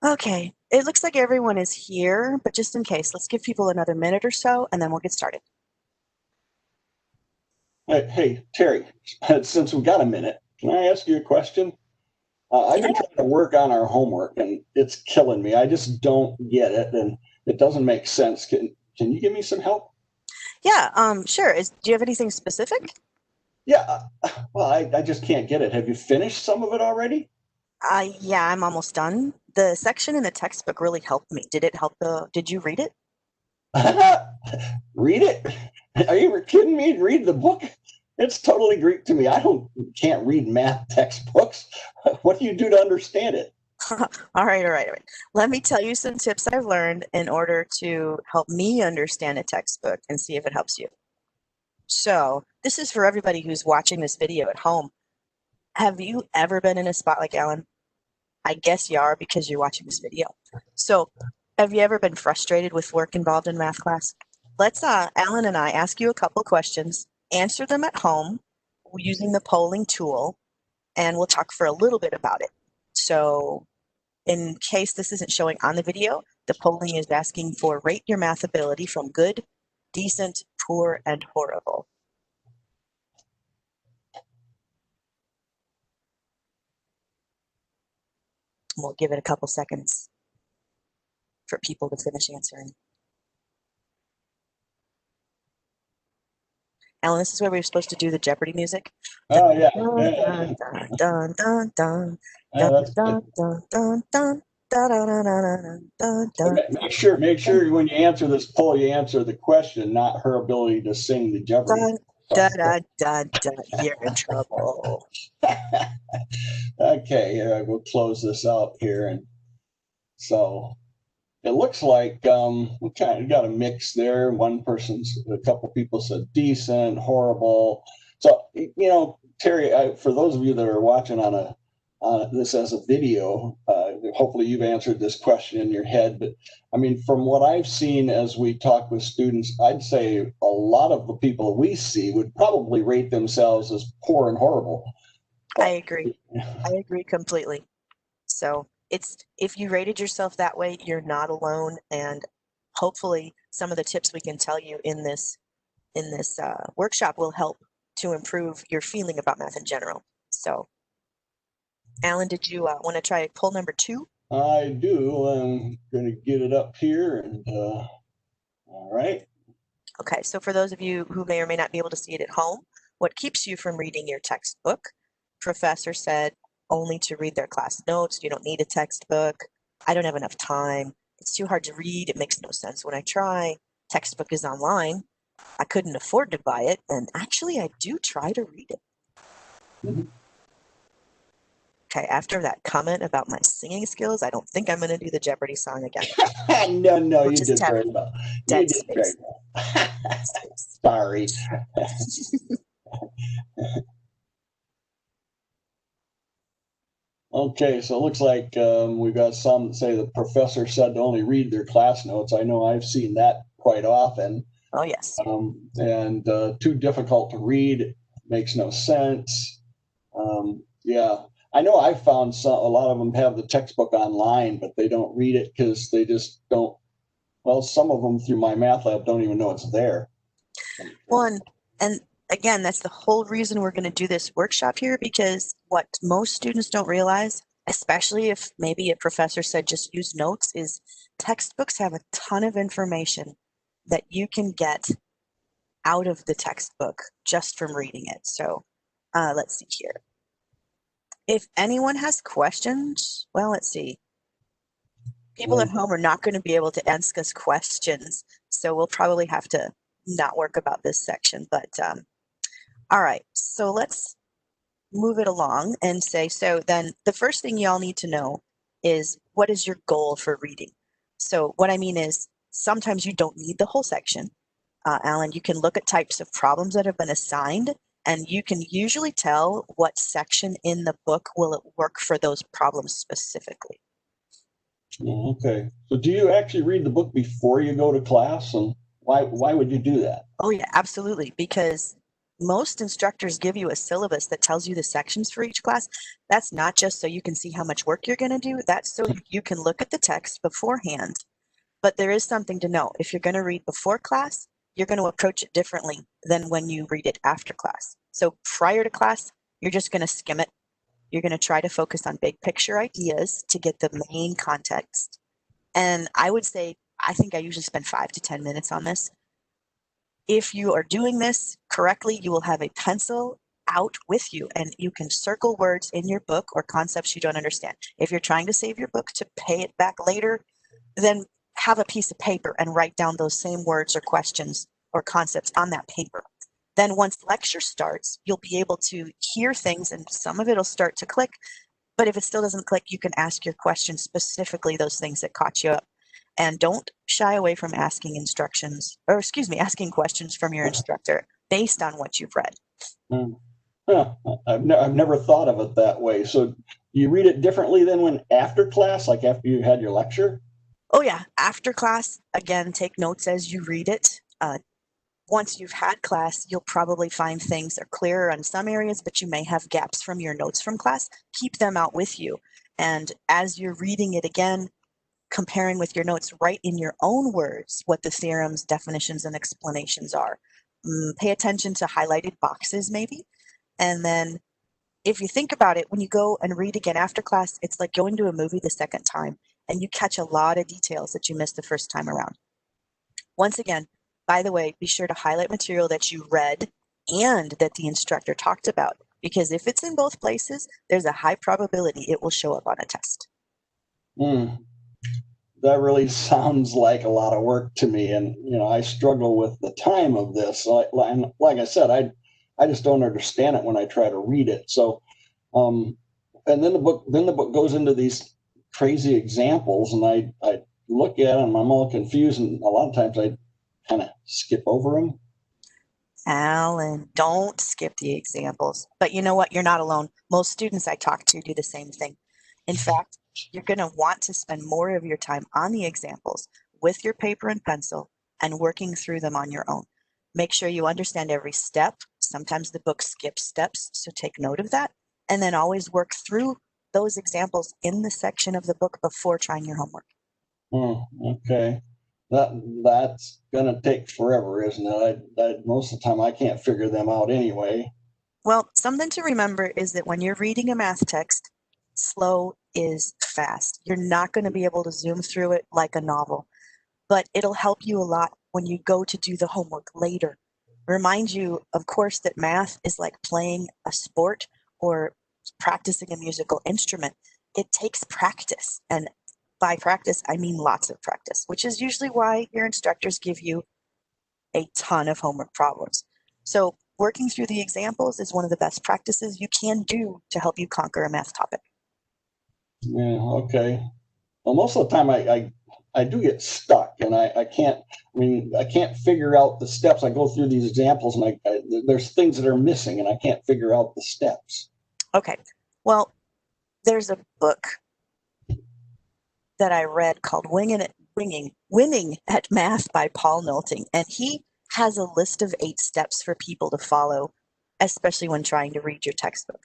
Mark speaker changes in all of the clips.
Speaker 1: Okay, it looks like everyone is here, but just in case, let's give people another minute or so and then we'll get started.
Speaker 2: Hey, Terry, since we got a minute, can I ask you a question? I've
Speaker 1: Yeah,
Speaker 2: been trying to work on our homework and it's killing me. I just don't get it and it doesn't make sense. Can you give me some help?
Speaker 1: yeah, sure. Do you have anything specific?
Speaker 2: Yeah, well, I just can't get it. Have you finished some of it already?
Speaker 1: Yeah, I'm almost done. The section in the textbook really helped me. Did you read it?
Speaker 2: Read it? Are you kidding me? Read the book? It's totally Greek to me. Can't read math textbooks. What do you do to understand it?
Speaker 1: All right. Let me tell you some tips I've learned in order to help me understand a textbook and see if it helps you. So, this is for everybody who's watching this video at home. Have you ever been in a spot like Alan? I guess you are because you're watching this video. So, have you ever been frustrated with work involved in math class? Let's Alan and I ask you a couple questions, answer them at home using the polling tool, and we'll talk for a little bit about it. So, in case this isn't showing on the video, the polling is asking for rate your math ability from good, decent, poor, and horrible. We'll give it a couple seconds for people to finish answering. Alan, this is where we were supposed to do the Jeopardy music. Dun,
Speaker 2: Oh, yeah.
Speaker 1: dun, dun, dun, dun, dun,
Speaker 2: Yeah,
Speaker 1: dun,
Speaker 2: that's good.
Speaker 1: dun, dun, dun, dun, dun, dun, dun, dun, dun, dun,
Speaker 2: Make sure when you answer this poll, you answer the question, not her ability to sing the Jeopardy
Speaker 1: dun, dun,
Speaker 2: song.
Speaker 1: dun, dun, dun. You're in trouble.
Speaker 2: Okay, we'll close this out here, and so it looks like we kind of got a mix there. A couple people said decent, horrible. So Terry, for those of you that are watching on this as a video, hopefully you've answered this question in your head. But I mean, from what I've seen as we talk with students, I'd say a lot of the people we see would probably rate themselves as poor and horrible.
Speaker 1: I
Speaker 2: But
Speaker 1: agree. I agree completely. So it's if you rated yourself that way, you're not alone, and hopefully some of the tips we can tell you in this workshop will help to improve your feeling about math in general. So, Alan, did you want to try poll number 2?
Speaker 2: I do. I'm going to get it up here, and all right.
Speaker 1: Okay, so for those of you who may or may not be able to see it at home, what keeps you from reading your textbook? Professor said only to read their class notes. You don't need a textbook. I don't have enough time. It's too hard to read. It makes no sense when I try. Textbook is online. I couldn't afford to buy it, and actually, I do try to read it.
Speaker 2: Mhm.
Speaker 1: Okay, after that comment about my singing skills, I don't think I'm going to do the Jeopardy song again.
Speaker 2: No,
Speaker 1: We'll
Speaker 2: you
Speaker 1: just
Speaker 2: did
Speaker 1: have
Speaker 2: very well. You
Speaker 1: dead
Speaker 2: did very
Speaker 1: space.
Speaker 2: well.
Speaker 1: Dead space.
Speaker 2: Sorry. Okay, so it looks like we've got some that say the professor said to only read their class notes. I know I've seen that quite often.
Speaker 1: Oh, yes.
Speaker 2: And too difficult to read makes no sense. Yeah, I know I found a lot of them have the textbook online, but they don't read it because they just don't. Well, some of them through my math lab don't even know it's there.
Speaker 1: One, and again, that's the whole reason we're going to do this workshop here because what most students don't realize, especially if maybe a professor said just use notes, is textbooks have a ton of information that you can get out of the textbook just from reading it. So let's see here. If anyone has questions, well, let's see. People at home are not going to be able to ask us questions, so we'll probably have to not work about this section. But all right, so let's move it along and say, so then the first thing y'all need to know is what is your goal for reading? So what I mean is sometimes you don't need the whole section. Alan, you can look at types of problems that have been assigned, and you can usually tell what section in the book will work for those problems specifically.
Speaker 2: Okay. So do you actually read the book before you go to class? And why would you do that?
Speaker 1: Oh, yeah, absolutely. Because most instructors give you a syllabus that tells you the sections for each class. That's not just so you can see how much work you're going to do. That's so you can look at the text beforehand. But there is something to know. If you're going to read before class, you're going to approach it differently than when you read it after class. So prior to class, you're just going to skim it. You're going to try to focus on big picture ideas to get the main context. And I would say, I think I usually spend 5 to 10 minutes on this. If you are doing this correctly, you will have a pencil out with you and you can circle words in your book or concepts you don't understand. If you're trying to save your book to pay it back later, then have a piece of paper and write down those same words or questions or concepts on that paper. Then once lecture starts, you'll be able to hear things and some of it'll start to click. But if it still doesn't click, you can ask your questions, specifically those things that caught you up. And don't shy away from asking asking questions from your instructor based on what you've read.
Speaker 2: Huh. I've never thought of it that way. So you read it differently than when after class, like after you had your lecture?
Speaker 1: Oh yeah, after class, again, take notes as you read it. Once you've had class, you'll probably find things are clearer in some areas, but you may have gaps from your notes from class. Keep them out with you. And as you're reading it again, comparing with your notes, write in your own words what the theorems, definitions, and explanations are. Pay attention to highlighted boxes maybe. And then if you think about it, when you go and read again after class, it's like going to a movie the second time and you catch a lot of details that you missed the first time around. Once again, by the way, be sure to highlight material that you read and that the instructor talked about, because if it's in both places, there's a high probability it will show up on a test.
Speaker 2: That really sounds like a lot of work to me. And, I struggle with the time of this. Like I said, I just don't understand it when I try to read it. So, and then the book goes into these crazy examples and I look at them, I'm all confused. And a lot of times I kind of skip over them.
Speaker 1: Alan, don't skip the examples. But you know what? You're not alone. Most students I talk to do the same thing. In fact, you're going to want to spend more of your time on the examples with your paper and pencil and working through them on your own. Make sure you understand every step. Sometimes the book skips steps, so take note of that. And then always work through those examples in the section of the book before trying your homework.
Speaker 2: Okay. That's gonna take forever, isn't it? Most of the time I can't figure them out anyway.
Speaker 1: Well, something to remember is that when you're reading a math text, slow is fast. You're not going to be able to zoom through it like a novel, but it'll help you a lot when you go to do the homework later. Remind you, of course, that math is like playing a sport or practicing a musical instrument. It takes practice. And by practice, I mean lots of practice, which is usually why your instructors give you a ton of homework problems. So working through the examples is one of the best practices you can do to help you conquer a math topic.
Speaker 2: Yeah, okay. Well, most of the time I do get stuck and I can't figure out the steps. I go through these examples and there's things that are missing and I can't figure out the steps.
Speaker 1: Okay. Well, there's a book that I read called Winning at Math by Paul Nolting. And he has a list of 8 steps for people to follow, especially when trying to read your textbook.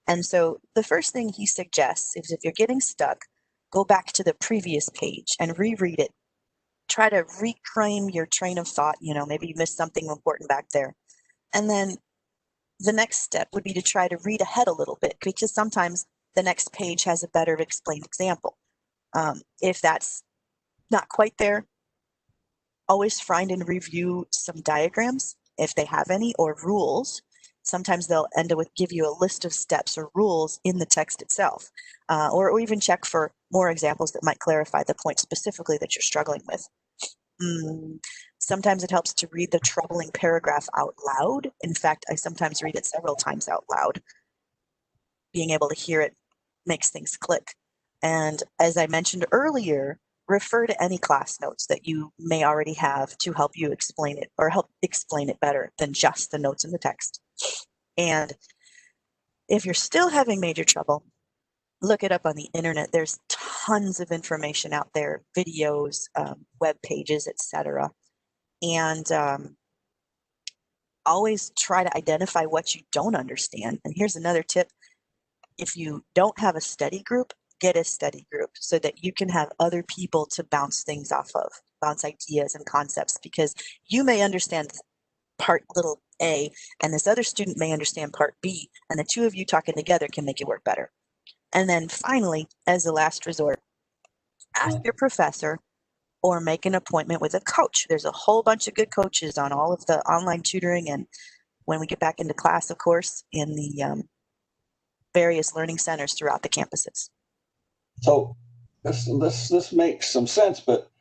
Speaker 1: And so the first thing he suggests is if you're getting stuck, go back to the previous page and reread it. Try to reclaim your train of thought. Maybe you missed something important back there. And then the next step would be to try to read ahead a little bit, because sometimes the next page has a better explained example. If that's not quite there, always find and review some diagrams, if they have any, or rules. Sometimes they'll end up with give you a list of steps or rules in the text itself, or even check for more examples that might clarify the point specifically that you're struggling with. Sometimes it helps to read the troubling paragraph out loud. In fact, I sometimes read it several times out loud. Being able to hear it makes things click. And as I mentioned earlier, refer to any class notes that you may already have to help you explain it, or help explain it better than just the notes in the text. And if you're still having major trouble, look it up on the internet. There's tons of information out there, videos, web pages, etc. And always try to identify what you don't understand. And here's another tip. If you don't have a study group, get a study group so that you can have other people to bounce things off of, bounce ideas and concepts, because you may understand part little A and this other student may understand part B, and the two of you talking together can make it work better. And then finally, as a last resort, ask your professor or make an appointment with a coach. There's a whole bunch of good coaches on all of the online tutoring, and when we get back into class, of course, in the various learning centers throughout the campuses.
Speaker 2: So this makes some sense, but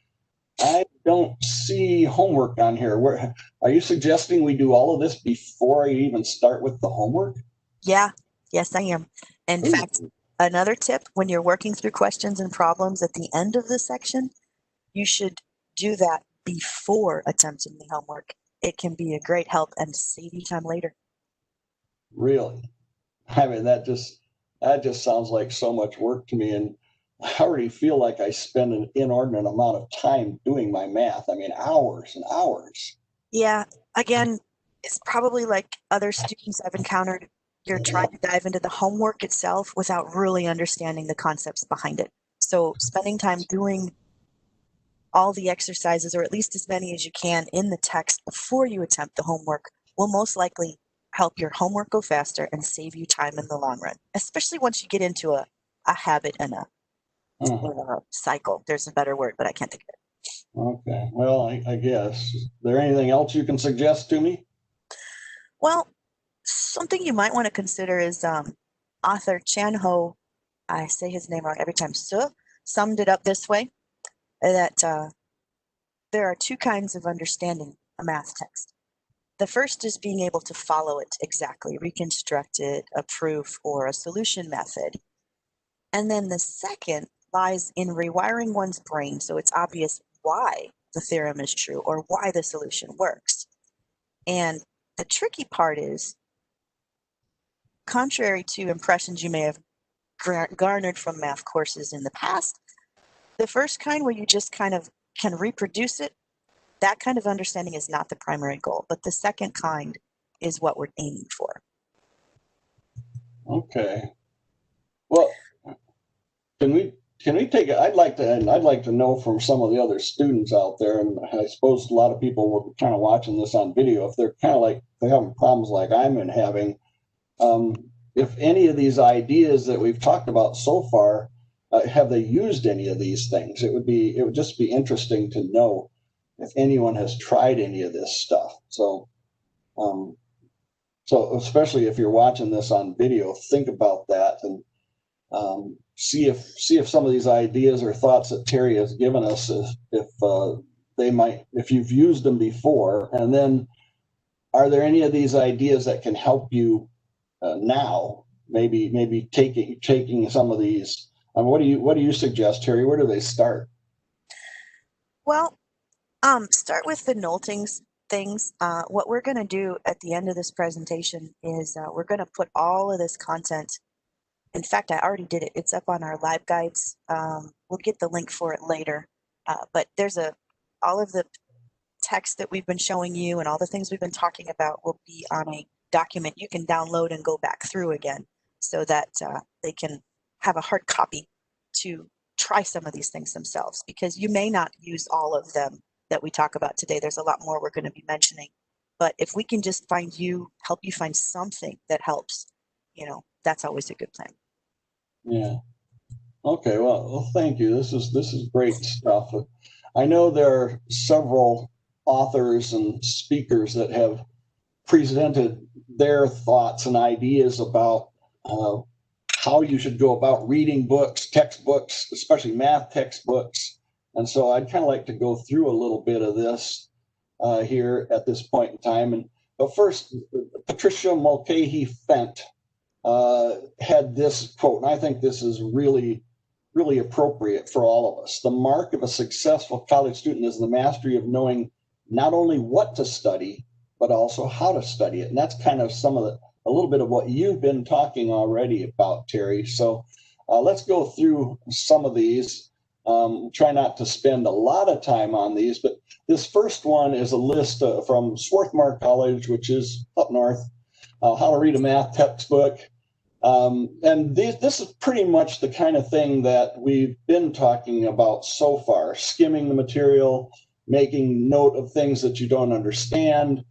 Speaker 2: I don't see homework on here. Where are you suggesting we do all of this before I even start with the homework?
Speaker 1: Yeah, yes, I am. In fact, another tip, when you're working through questions and problems at the end of the section, you should do that before attempting the homework. It can be a great help and save you time later.
Speaker 2: Really? I mean, that just sounds like so much work to me, and I already feel like I spend an inordinate amount of time doing my math. I mean, hours and hours.
Speaker 1: Yeah, again, it's probably like other students I've encountered. You're trying to dive into the homework itself without really understanding the concepts behind it. So spending time doing all the exercises, or at least as many as you can in the text before you attempt the homework, will most likely help your homework go faster and save you time in the long run, especially once you get into a habit and a cycle. There's a better word, but I can't think of it.
Speaker 2: Okay. Well, I guess. Is there anything else you can suggest to me?
Speaker 1: Well, something you might want to consider is author Chan Ho, I say his name wrong every time, summed it up this way, that there are two kinds of understanding a math text. The first is being able to follow it exactly, reconstruct it, a proof or a solution method. And then the second lies in rewiring one's brain so it's obvious why the theorem is true or why the solution works. And the tricky part is, contrary to impressions you may have garnered from math courses in the past, the first kind where you just kind of can reproduce it, that kind of understanding is not the primary goal, but the second kind is what we're aiming for.
Speaker 2: Okay. Well, can we take it? I'd like to know from some of the other students out there, and I suppose a lot of people were kind of watching this on video, if they're kind of like they're having problems like I'm in having. If any of these ideas that we've talked about so far, have they used any of these things? It would just be interesting to know if anyone has tried any of this stuff. So especially if you're watching this on video, think about that and see if some of these ideas or thoughts that Terry has given us, if you've used them before, and then are there any of these ideas that can help you now? Maybe taking some of these. What do you suggest, Terry? Where do they start?
Speaker 1: Well, start with the Knowltings things. What we're going to do at the end of this presentation is we're going to put all of this content. In fact, I already did it. It's up on our live guides. We'll get the link for it later. But there's all of the text that we've been showing you and all the things we've been talking about will be on a document you can download and go back through again so that they can have a hard copy to try some of these things themselves, because you may not use all of them that we talk about today. There's a lot more we're going to be mentioning. But if we can just help you find something that helps, that's always a good plan.
Speaker 2: Yeah. Okay. Well, thank you. This is great stuff. I know there are several authors and speakers that have presented their thoughts and ideas about how you should go about reading books, textbooks, especially math textbooks. And so I'd kind of like to go through a little bit of this here at this point in time. But first, Patricia Mulcahy Fent had this quote, and I think this is really, really appropriate for all of us. The mark of a successful college student is the mastery of knowing not only what to study, but also how to study it. And that's kind of a little bit of what you've been talking already about, Terry. So let's go through some of these. Try not to spend a lot of time on these, but this first one is a list from Swarthmore College, which is up north, how to read a math textbook. And this is pretty much the kind of thing that we've been talking about so far, skimming the material, making note of things that you don't understand,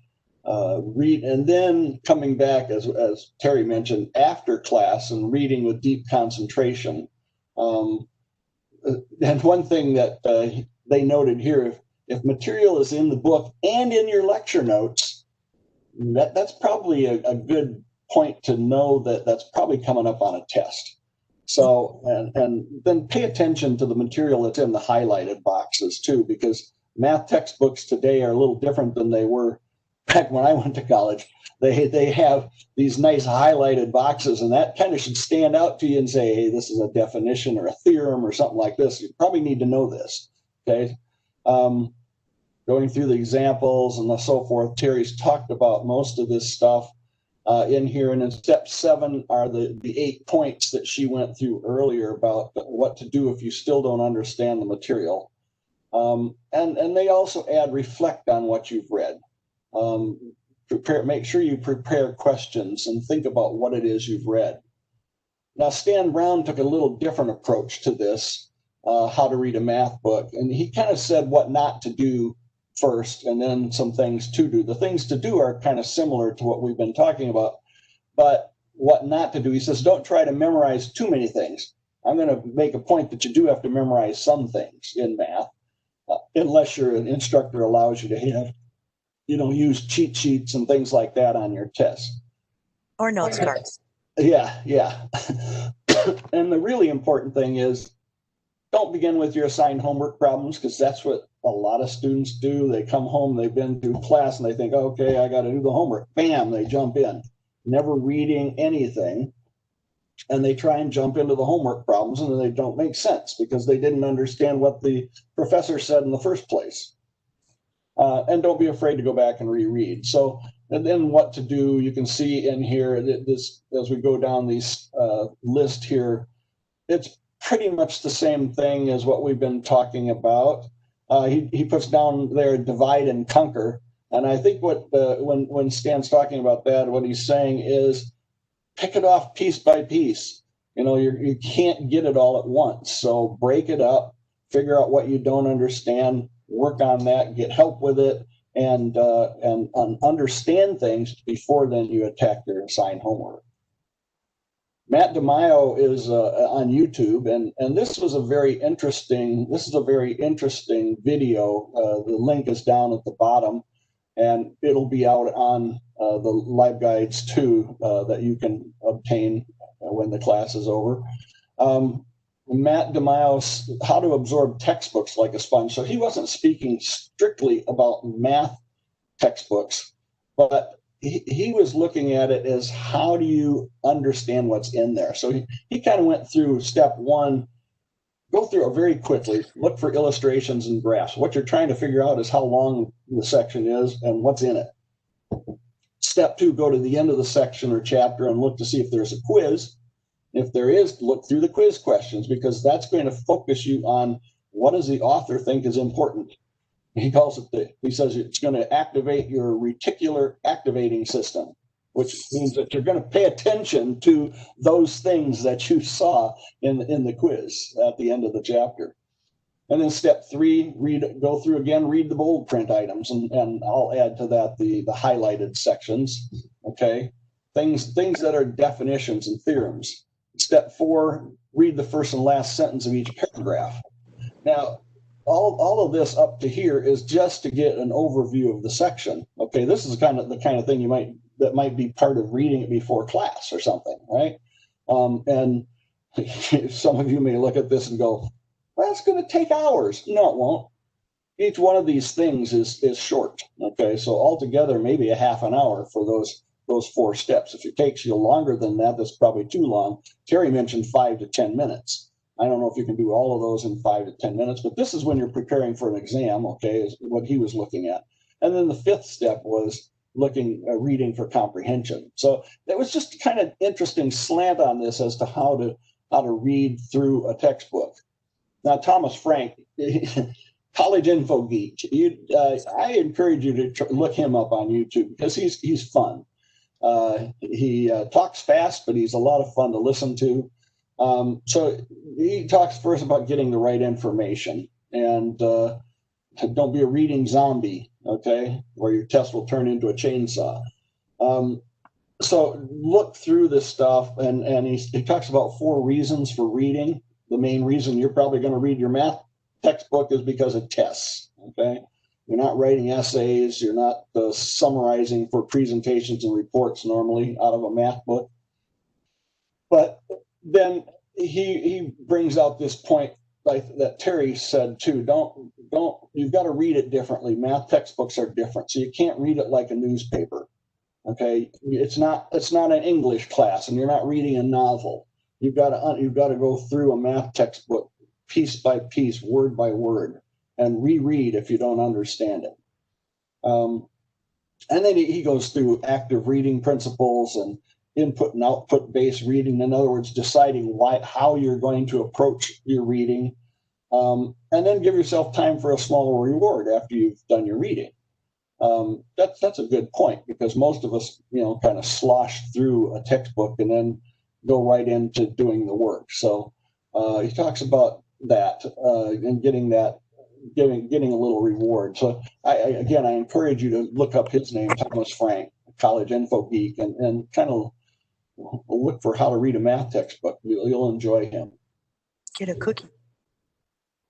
Speaker 2: read, and then coming back, as Terry mentioned, after class and reading with deep concentration. And one thing that they noted here, if material is in the book and in your lecture notes, that's probably a good point to know that that's probably coming up on a test. So, and then pay attention to the material that's in the highlighted boxes too, because math textbooks today are a little different than they were back when I went to college. They have these nice highlighted boxes, and that kind of should stand out to you and say, hey, this is a definition or a theorem or something like this. You probably need to know this, okay? Going through the examples and so forth, Terry's talked about most of this stuff in here. And in step 7 are the 8 points that she went through earlier about what to do if you still don't understand the material. And they also add reflect on what you've read. Make sure you prepare questions and think about what it is you've read. Now, Stan Brown took a little different approach to this, how to read a math book. And he kind of said what not to do first, and then some things to do. The things to do are kind of similar to what we've been talking about, but what not to do, he says, don't try to memorize too many things. I'm going to make a point that you do have to memorize some things in math, unless your instructor allows you to have, use cheat sheets and things like that on your test.
Speaker 1: Or notes cards.
Speaker 2: Yeah. And the really important thing is, don't begin with your assigned homework problems, because that's what a lot of students do. They come home, they've been through class, and they think, okay, I got to do the homework. Bam, they jump in, never reading anything. And they try and jump into the homework problems, and then they don't make sense because they didn't understand what the professor said in the first place. And don't be afraid to go back and reread. So, and then what to do, you can see in here, this, as we go down these list here, it's pretty much the same thing as what we've been talking about. He puts down there divide and conquer. And I think when Stan's talking about that, what he's saying is pick it off piece by piece. You can't get it all at once. So break it up, figure out what you don't understand, work on that, get help with it, and understand things before then you attack your assigned homework. Matt Demaio is on YouTube, and this was a very interesting video. The link is down at the bottom, and it'll be out on the live guides too, that you can obtain when the class is over. Matt Demaio's How to Absorb Textbooks Like a Sponge. So he wasn't speaking strictly about math textbooks, but he was looking at it as how do you understand what's in there. So he kind of went through step 1, go through it very quickly, look for illustrations and graphs. What you're trying to figure out is how long the section is and what's in it. Step 2, go to the end of the section or chapter and look to see if there's a quiz. If there is, look through the quiz questions, because that's going to focus you on what does the author think is important. He says it's going to activate your reticular activating system, which means that you're going to pay attention to those things that you saw in the quiz at the end of the chapter. And then step 3, go through again, read the bold print items, and I'll add to that the highlighted sections. Okay, things that are definitions and theorems. Step 4, read the first and last sentence of each paragraph. Now, all of this up to here is just to get an overview of the section. Okay, this is the kind of thing that might be part of reading it before class or something, right? And some of you may look at this and go, well, it's going to take hours. No, it won't. Each one of these things is short. Okay, so altogether, maybe a half an hour for those 4 steps. If it takes you longer than that, that's probably too long. Terry mentioned 5 to 10 minutes. I don't know if you can do all of those in 5 to 10 minutes, but this is when you're preparing for an exam, okay, is what he was looking at. And then the 5th step was reading for comprehension. So it was just kind of interesting slant on this as to how to read through a textbook. Now, Thomas Frank, college info geek. I encourage you to look him up on YouTube because he's fun. He talks fast, but he's a lot of fun to listen to. So he talks first about getting the right information, and don't be a reading zombie, okay, where your test will turn into a chainsaw. So look through this stuff, and he talks about 4 reasons for reading. The main reason you're probably going to read your math textbook is because of tests, okay? You're not writing essays. You're not summarizing for presentations and reports normally out of a math book. But then he brings out this point like that Terry said too. You've got to read it differently. Math textbooks are different, so you can't read it like a newspaper. Okay, it's not an English class, and you're not reading a novel. You've got to go through a math textbook piece by piece, word by word, and reread if you don't understand it. And then he goes through active reading principles and input and output based reading. In other words, deciding how you're going to approach your reading, and then give yourself time for a small reward after you've done your reading. That's a good point, because most of us, kind of slosh through a textbook and then go right into doing the work. So he talks about that and getting a little reward. So I encourage you to look up his name, Thomas Frank, college info geek, and kind of look for how to read a math textbook. You'll enjoy him.
Speaker 1: Get a cookie.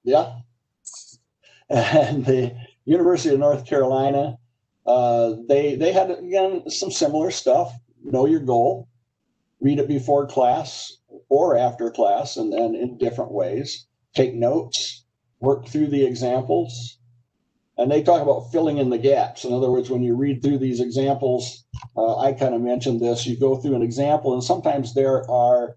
Speaker 2: Yeah. And the University of North Carolina, they had, again, some similar stuff. Know your goal, read it before class or after class, and in different ways. Take notes, work through the examples. And they talk about filling in the gaps. In other words, when you read through these examples, I kind of mentioned this, you go through an example, and sometimes there are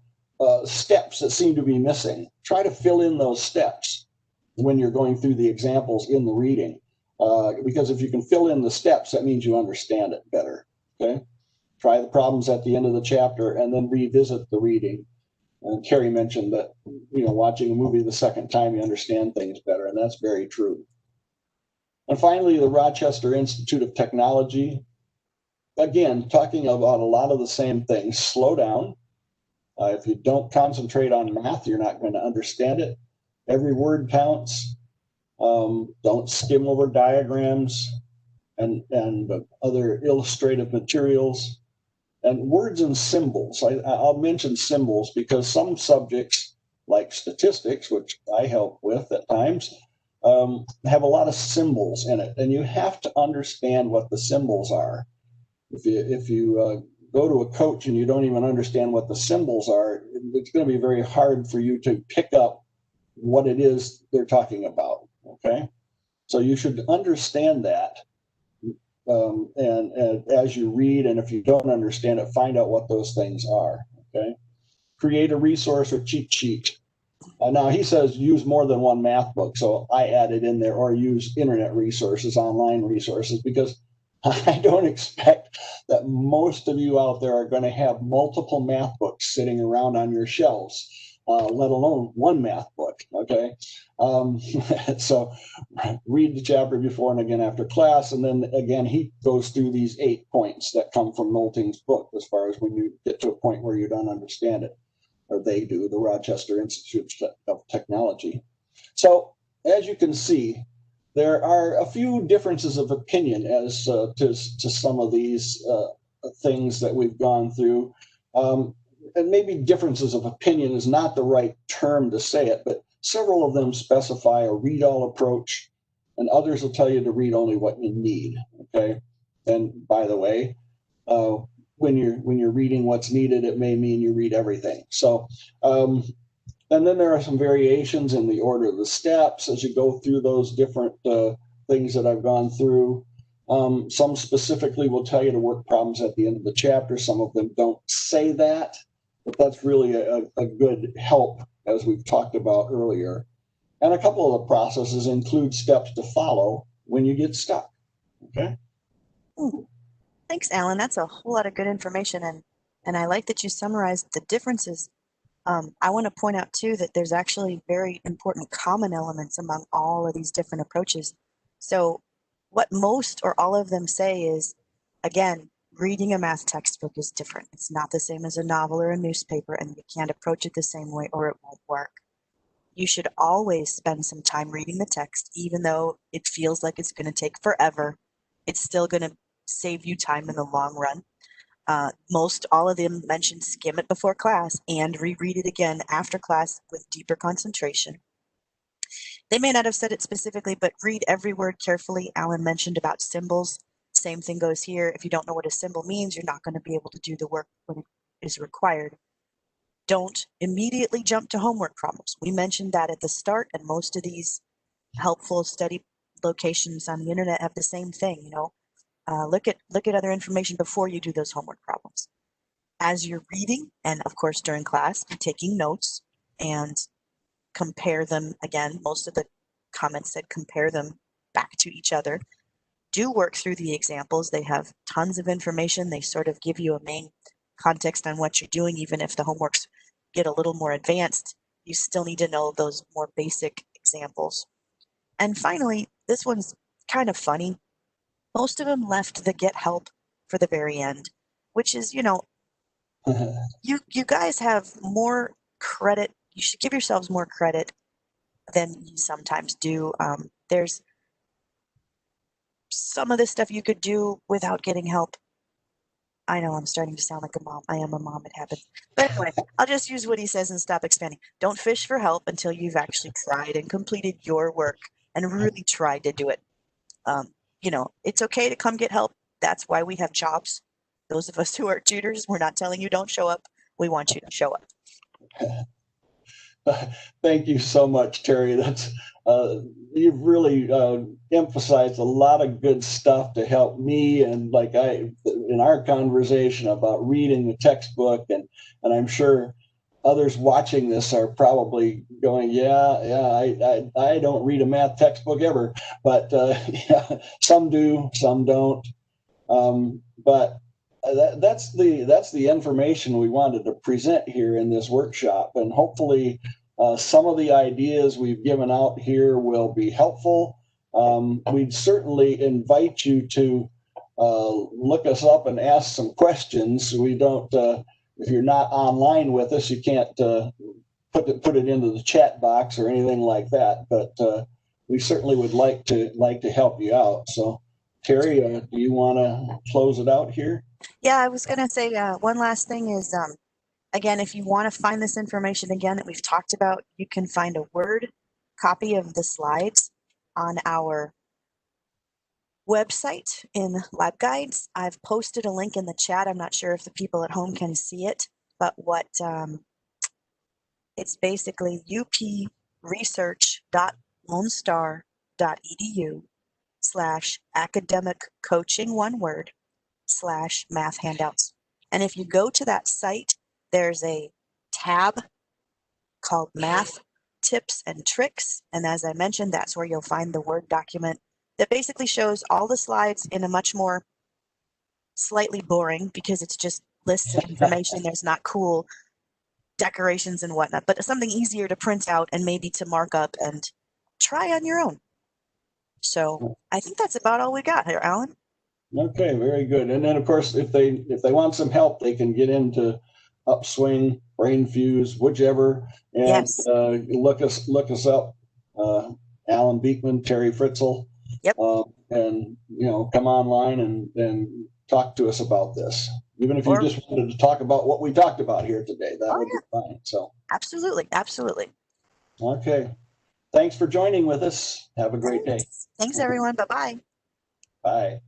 Speaker 2: steps that seem to be missing. Try to fill in those steps when you're going through the examples in the reading. Because if you can fill in the steps, that means you understand it better. Okay. Try the problems at the end of the chapter and then revisit the reading. And Carrie mentioned that, watching a movie the second time, you understand things better, and that's very true. And finally, the Rochester Institute of Technology, again, talking about a lot of the same things. Slow down. If you don't concentrate on math, you're not going to understand it. Every word counts. Don't skim over diagrams and other illustrative materials. And words and symbols. I'll mention symbols because some subjects, like statistics, which I help with at times, have a lot of symbols in it, and you have to understand what the symbols are. If you go to a coach and you don't even understand what the symbols are, it's going to be very hard for you to pick up what it is they're talking about. Okay, so you should understand that. And as you read, and if you don't understand it, find out what those things are. Okay, create a resource or cheat sheet. Now he says use more than one math book, so I added in there, or use internet resources, online resources, because I don't expect that most of you out there are going to have multiple math books sitting around on your shelves, let alone one math book. Okay, so read the chapter before and again after class, and then again he goes through these 8 points that come from Molting's book as far as when you get to a point where you don't understand it, or they do, the Rochester Institute of Technology. So as you can see, there are a few differences of opinion as to some of these things that we've gone through. And maybe differences of opinion is not the right term to say it, but several of them specify a read-all approach, and others will tell you to read only what you need. Okay, and by the way, when you're reading what's needed, it may mean you read everything. So, and then there are some variations in the order of the steps as you go through those different things that I've gone through. Some specifically will tell you to work problems at the end of the chapter. Some of them don't say that, but that's really a good help, as we've talked about earlier. And a couple of the processes include steps to follow when you get stuck. Okay.
Speaker 1: Thanks, Alan. That's a whole lot of good information, and I like that you summarized the differences I want to point out too that there's actually very important common elements among all of these different approaches. So, what most or all of them say is, again, reading a math textbook is different. It's not the same as a novel or a newspaper, and you can't approach it the same way or it won't work. You should always spend some time reading the text, even though it feels like it's going to take forever. It's still going to save you time in the long run. Most all of them mentioned skim it before class and reread it again after class with deeper concentration. They may not have said it specifically, but read every word carefully. Alan mentioned about symbols. Same thing goes here. If you don't know what a symbol means, you're not going to be able to do the work when it is required. Don't immediately jump to homework problems. We mentioned that at the start, and most of these helpful study locations on the internet have the same thing. Look at other information before you do those homework problems. As you're reading, and of course during class, be taking notes and compare them. Again, most of the comments said compare them back to each other. Do work through the examples. They have tons of information. They sort of give you a main context on what you're doing. Even if the homeworks get a little more advanced, you still need to know those more basic examples. And finally, this one's kind of funny. Most of them left the get help for the very end, which is, you guys have more credit. You should give yourselves more credit than you sometimes do. There's some of this stuff you could do without getting help. I know I'm starting to sound like a mom. I am a mom. It happens. But anyway, I'll just use what he says and stop expanding. Don't fish for help until you've actually tried and completed your work and really tried to do it. It's okay to come get help. That's why we have jobs. Those of us who are tutors, we're not telling you don't show up. We want you to show up.
Speaker 2: Thank you so much, Terry. That's you've really emphasized a lot of good stuff to help me, and in our conversation about reading the textbook, and I'm sure others watching this are probably going, I don't read a math textbook ever, but yeah, some do, some don't. But that's the information we wanted to present here in this workshop, and hopefully some of the ideas we've given out here will be helpful. We'd certainly invite you to look us up and ask some questions. We don't, if you're not online with us, you can't put it into the chat box or anything like that. But we certainly would like to help you out. So, Terry, do you want to close it out here?
Speaker 1: Yeah, I was going to say one last thing is, again, if you want to find this information again that we've talked about, you can find a Word copy of the slides on our website in Lab Guides. I've posted a link in the chat. I'm not sure if the people at home can see it, but it's basically upresearch.lonestar.edu/academic coaching, one word, /math handouts. And if you go to that site, there's a tab called Math Tips and Tricks. And as I mentioned, that's where you'll find the Word document that basically shows all the slides in a much more slightly boring, because it's just lists of information. There's not cool decorations and whatnot, but something easier to print out and maybe to mark up and try on your own. So I think that's about all we got here, Alan.
Speaker 2: Okay, very good. And then, of course, if they want some help, they can get into Upswing, BrainFuse, whichever, and
Speaker 1: Yes.
Speaker 2: look us up. Alan Beekman, Terry Fritzl.
Speaker 1: Yep.
Speaker 2: And come online and talk to us about this. Even if you just wanted to talk about what we talked about here today, that would be fine. So
Speaker 1: absolutely.
Speaker 2: Okay. Thanks for joining with us. Have a great day.
Speaker 1: Thanks, everyone. Bye-bye.
Speaker 2: Bye.